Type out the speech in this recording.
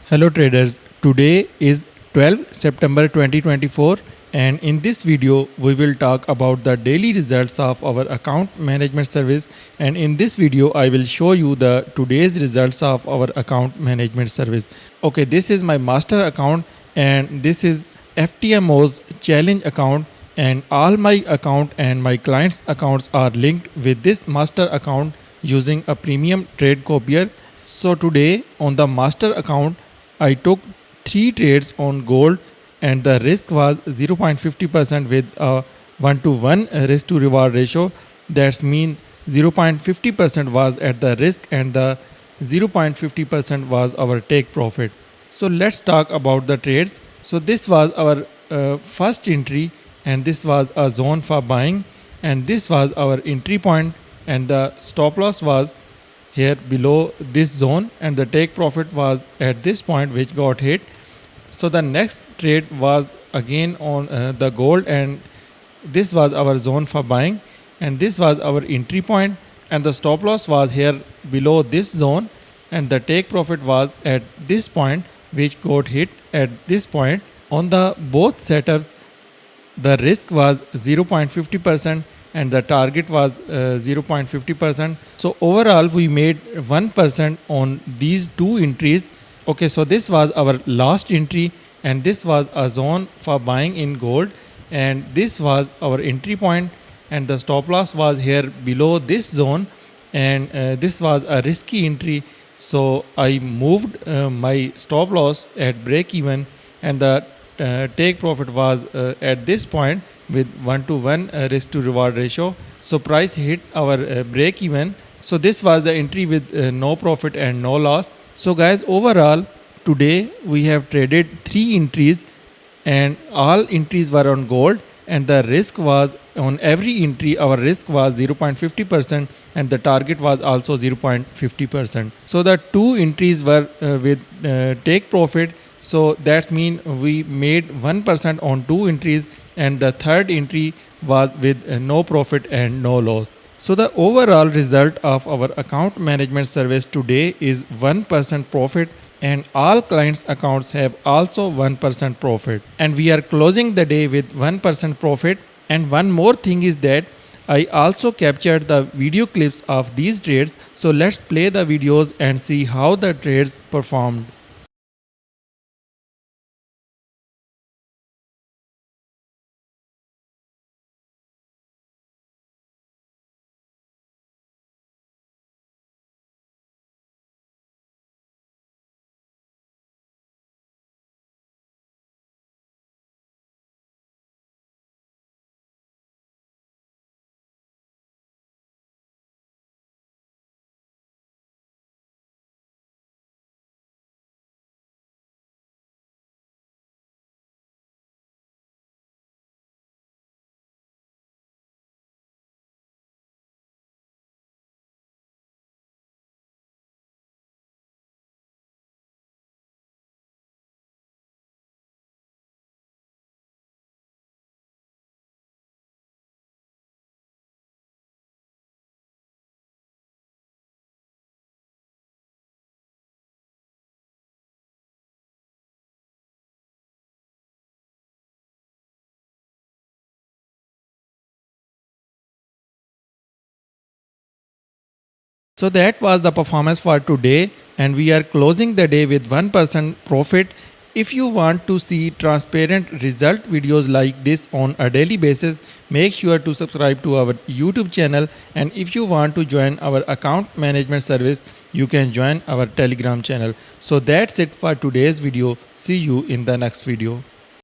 Hello traders, today is 12 September 2024 and in this video we will talk about the daily results of our account management service, and in this video I will show you the today's results of our account management service. Okay, this is my master account and this is FTMO's challenge account, and all my account and my clients accounts are linked with this master account using a premium trade copier. So today on the master account I took 3 trades on gold and the risk was 0.50% with a 1 to 1 risk to reward ratio. That's mean 0.50% was at the risk and the 0.50% was our take profit. So let's talk about the trades. So this was our first entry and this was a zone for buying, and this was our entry point, and the stop loss was here below this zone and the take profit was at this point which got hit. So the next trade was again on the gold, and this was our zone for buying and this was our entry point, and the stop loss was here below this zone and the take profit was at this point which got hit at this point. On the both setups the risk was 0.50% and the target was 0.50%. So overall we made 1% on these two entries. Okay, so this was our last entry and this was a zone for buying in gold, and this was our entry point and the stop loss was here below this zone, and this was a risky entry. So I moved my stop loss at break even, and the take profit was at this point with 1 to 1 risk to reward ratio. So price hit our break even. So this was the entry with no profit and no loss. So guys, overall today we have traded 3 entries and all entries were on gold, and the risk was on every entry our risk was 0.50% and the target was also 0.50%. So the 2 entries were with take profit. So that's mean we made 1% on 2 entries, and the third entry was with no profit and no loss. So the overall result of our account management service today is 1% profit, and all clients accounts have also 1% profit, and we are closing the day with 1% profit. And one more thing is that I also captured the video clips of these trades. So let's play the videos and see how the trades performed. So that was the performance for today, and we are closing the day with 1% profit. If you want to see transparent result videos like this on a daily basis, make sure to subscribe to our YouTube channel, and if you want to join our account management service, you can join our Telegram channel. So that's it for today's video. See you in the next video.